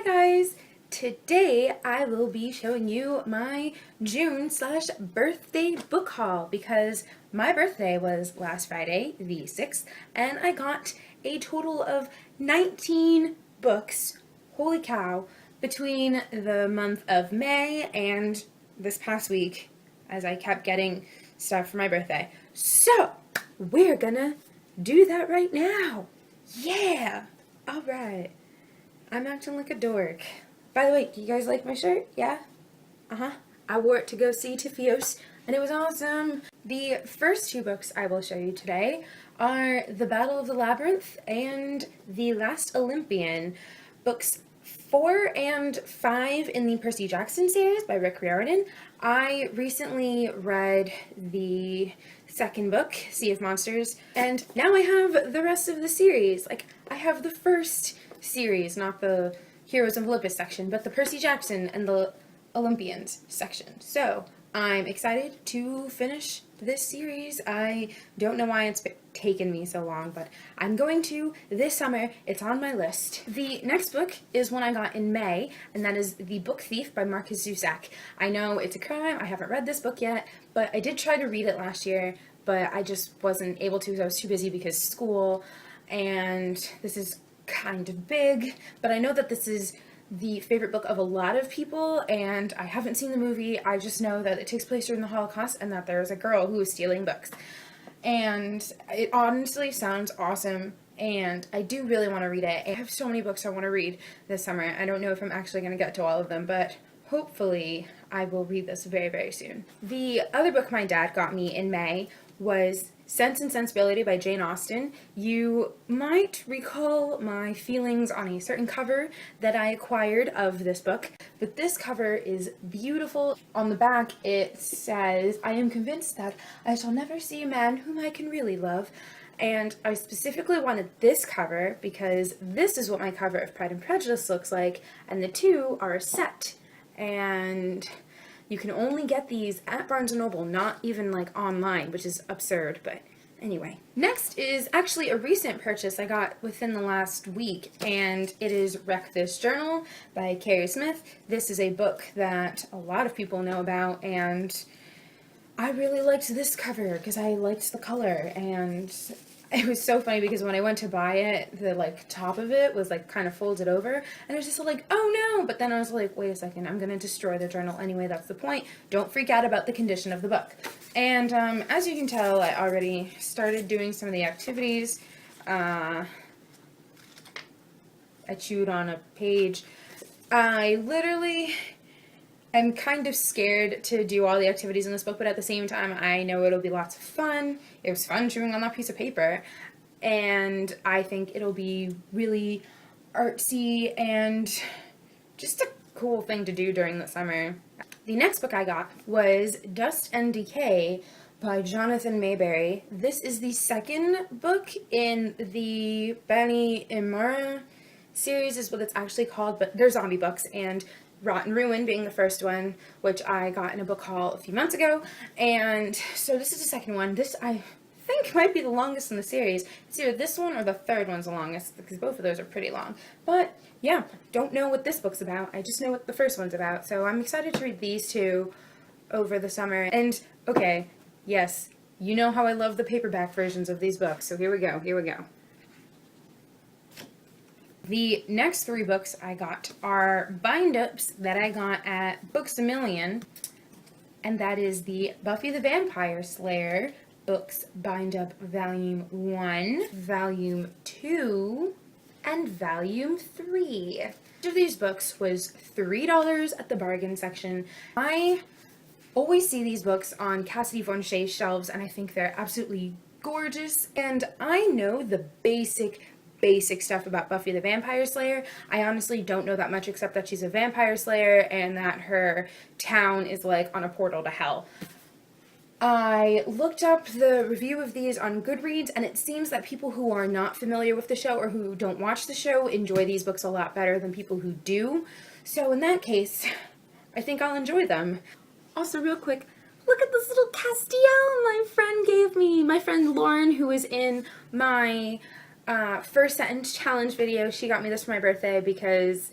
Hi guys! Today I will be showing you my June/birthday book haul because my birthday was last Friday, the 6th, and I got a total of 19 books, holy cow, between the month of May and this past week as I kept getting stuff for my birthday. So, we're gonna do that right now! Yeah! Alright. I'm acting like a dork. By the way, do you guys like my shirt? Yeah? Uh-huh. I wore it to go see Tiffyos, and it was awesome. The first two books I will show you today are The Battle of the Labyrinth and The Last Olympian, books 4 and 5 in the Percy Jackson series by Rick Riordan. I recently read the second book, Sea of Monsters, and now I have the rest of the series. Like, I have the first series, not the Heroes of Olympus section, but the Percy Jackson and the Olympians section. So, I'm excited to finish this series. I don't know why it's taken me so long, but I'm going to this summer. It's on my list. The next book is one I got in May, and that is The Book Thief by Marcus Zusak. I know it's a crime. I haven't read this book yet, but I did try to read it last year, but I just wasn't able to because I was too busy because school, and this is kind of big, but I know that this is the favorite book of a lot of people, and I haven't seen the movie. I just know that it takes place during the Holocaust and that there's a girl who is stealing books. And it honestly sounds awesome, and I do really want to read it. I have so many books I want to read this summer. I don't know if I'm actually going to get to all of them, but hopefully I will read this very, very soon. The other book my dad got me in May was Sense and Sensibility by Jane Austen. You might recall my feelings on a certain cover that I acquired of this book, but this cover is beautiful. On the back it says, "I am convinced that I shall never see a man whom I can really love." And I specifically wanted this cover because this is what my cover of Pride and Prejudice looks like, and the two are a set. And you can only get these at Barnes & Noble, not even like online, which is absurd, but anyway. Next is actually a recent purchase I got within the last week, and it is Wreck This Journal by Carrie Smith. This is a book that a lot of people know about, and I really liked this cover because I liked the color, and it was so funny because when I went to buy it, the top of it was kind of folded over, and I was just like, oh no, but then I was like, wait a second, I'm gonna destroy the journal anyway, that's the point. Don't freak out about the condition of the book. And as you can tell, I already started doing some of the activities. I chewed on a page. I literally I'm kind of scared to do all the activities in this book, but at the same time, I know it'll be lots of fun. It was fun chewing on that piece of paper, and I think it'll be really artsy and just a cool thing to do during the summer. The next book I got was Dust and Decay by Jonathan Mayberry. This is the second book in the Bani Imara series is what it's actually called, but they're zombie books, and Rotten Ruin being the first one, which I got in a book haul a few months ago, and so this is the second one. This, I think, might be the longest in the series. It's either this one or the third one's the longest, because both of those are pretty long. But, yeah, don't know what this book's about. I just know what the first one's about, so I'm excited to read these two over the summer. And, okay, yes, you know how I love the paperback versions of these books, so here we go. The next three books I got are bind-ups that I got at Books A Million, and that is the Buffy the Vampire Slayer books bind-up Volume 1, Volume 2, and Volume 3. Each of these books was $3 at the bargain section. I always see these books on Cassidy Von Shay's shelves, and I think they're absolutely gorgeous, and I know the basic stuff about Buffy the Vampire Slayer. I honestly don't know that much except that she's a vampire slayer and that her town is on a portal to hell. I looked up the review of these on Goodreads, and it seems that people who are not familiar with the show or who don't watch the show enjoy these books a lot better than people who do. So in that case, I think I'll enjoy them. Also, real quick, look at this little Castiel my friend gave me. My friend Lauren, who is in my first sentence challenge video, she got me this for my birthday because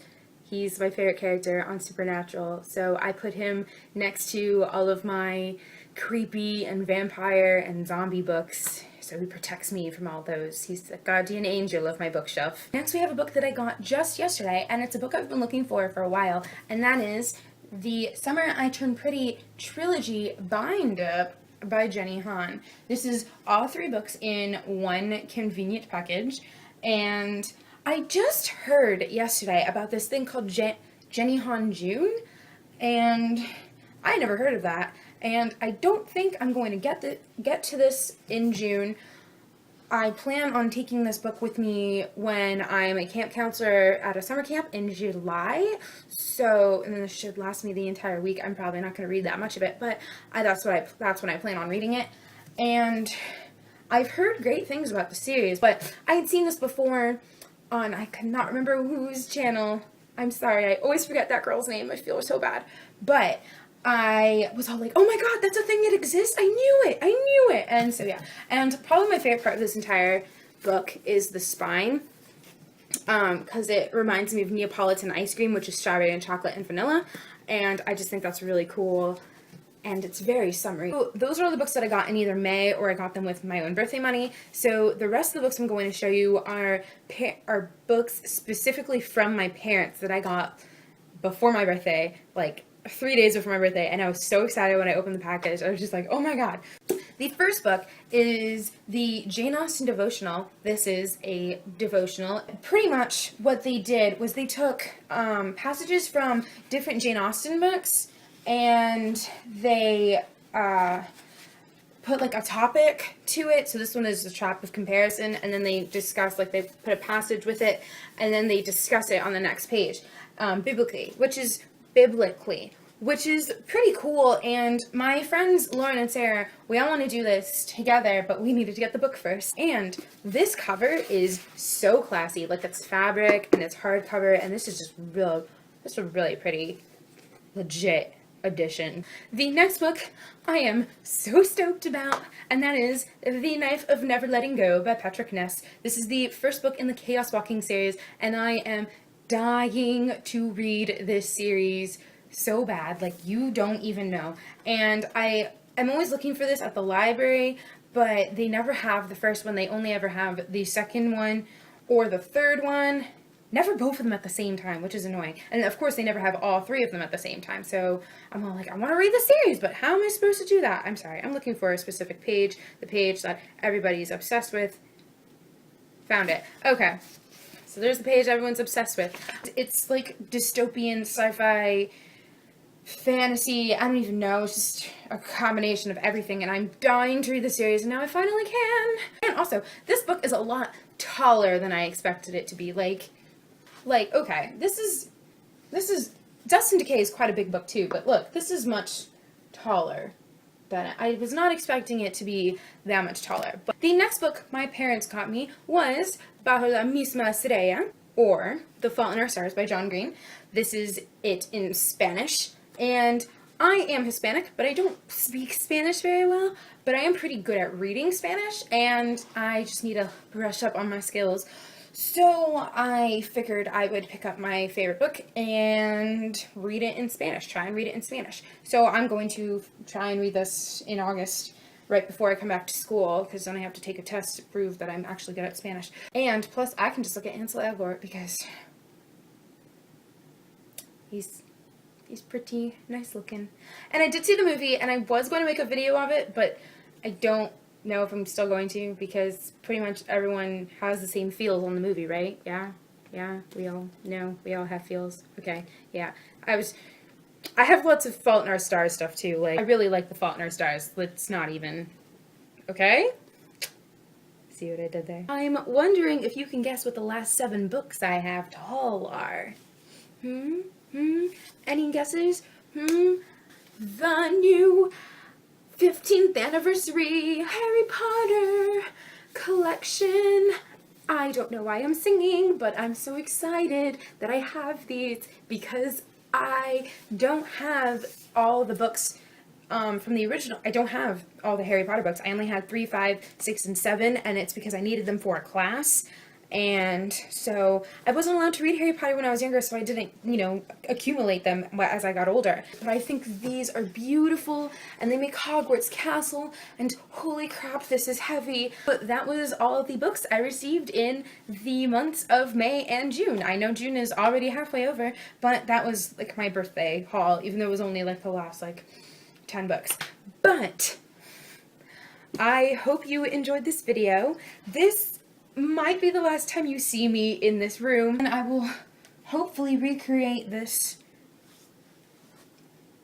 He's my favorite character on Supernatural, so I put him next to all of my creepy and vampire and zombie books, so he protects me from all those. He's the guardian angel of my bookshelf. Next we have a book that I got just yesterday, and it's a book I've been looking for a while, and that is the Summer I Turned Pretty trilogy bind-up by Jenny Han. This is all 3 books in one convenient package, and I just heard yesterday about this thing called Jenny Han June, and I never heard of that, and I don't think I'm going to get to this in June. I plan on taking this book with me when I'm a camp counselor at a summer camp in July, and then this should last me the entire week. I'm probably not going to read that much of it, but that's when I plan on reading it. And I've heard great things about the series, but I had seen this before on, I cannot remember whose channel. I'm sorry, I always forget that girl's name. I feel so bad. But I was all like, oh my god, that's a thing that exists. I knew it. And so yeah. And probably my favorite part of this entire book is the spine. Because it reminds me of Neapolitan ice cream, which is strawberry and chocolate and vanilla. And I just think that's really cool. And it's very summery. So those are all the books that I got in either May or I got them with my own birthday money. So the rest of the books I'm going to show you are books specifically from my parents that I got before my birthday, like 3 days before my birthday, and I was so excited when I opened the package. I was just like, oh my god. The first book is the Jane Austen devotional. This is a devotional. Pretty much what they did was they took passages from different Jane Austen books, and they put like a topic to it. So this one is the trap of comparison, and then they discuss, like they put a passage with it, and then they discuss it on the next page, biblically, which is pretty cool. And my friends Lauren and Sarah, we all want to do this together, but we needed to get the book first. And this cover is so classy. Like, it's fabric and it's hardcover, and this is just a really pretty, legit edition. The next book I am so stoked about, and that is The Knife of Never Letting Go by Patrick Ness. This is the first book in the Chaos Walking series, and I am dying to read this series so bad, like you don't even know. And I'm always looking for this at the library, but they never have the first one. They only ever have the second one or the third one. Never both of them at the same time, which is annoying. And of course, they never have all 3 of them at the same time. So I'm all like, I want to read the series, but how am I supposed to do that? I'm sorry. I'm looking for a specific page, the page that everybody's obsessed with. Found it. Okay. So there's the page everyone's obsessed with. It's like dystopian, sci-fi, fantasy. I don't even know. It's just a combination of everything, and I'm dying to read the series, and now I finally can. And also, this book is a lot taller than I expected it to be. Like, okay, this is Dust and Decay is quite a big book too, but look, this is much taller than I was not expecting it to be that much taller. But the next book my parents got me was Bajo la misma estrella, or The Fault in Our Stars by John Green. This is it in Spanish, and I am Hispanic, but I don't speak Spanish very well, but I am pretty good at reading Spanish, and I just need to brush up on my skills. So I figured I would pick up my favorite book and read it in Spanish, try and read it in Spanish. So I'm going to try and read this in August, right before I come back to school, because then I have to take a test to prove that I'm actually good at Spanish. And plus, I can just look at Ansel Elgort because he's pretty nice looking. And I did see the movie, and I was going to make a video of it, but I don't know if I'm still going to, because pretty much everyone has the same feels on the movie, right? Yeah, we all know, we all have feels. Okay, yeah. I have lots of Fault in Our Stars stuff too. Like, I really like The Fault in Our Stars. Let's not even, okay? See what I did there? I'm wondering if you can guess what the last 7 books I have to haul are. Any guesses? The new 15th anniversary Harry Potter collection. I don't know why I'm singing, but I'm so excited that I have these because I don't have all the books from the original. I don't have all the Harry Potter books. I only had 3, 5, 6, and 7, and it's because I needed them for a class. And so I wasn't allowed to read Harry Potter when I was younger, so I didn't, accumulate them as I got older. But I think these are beautiful, and they make Hogwarts Castle, and holy crap, this is heavy. But that was all of the books I received in the months of May and June. I know June is already halfway over, but that was like my birthday haul, even though it was only like the last 10 books. But I hope you enjoyed this video. This might be the last time you see me in this room, and I will hopefully recreate this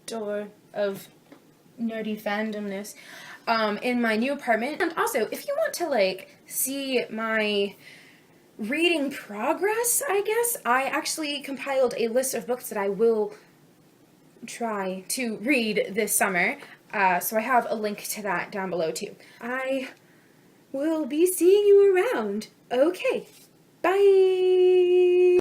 door of nerdy fandomness in my new apartment. And also, if you want to see my reading progress, I guess, I actually compiled a list of books that I will try to read this summer. So I have a link to that down below too. I will be seeing you around. Okay, bye!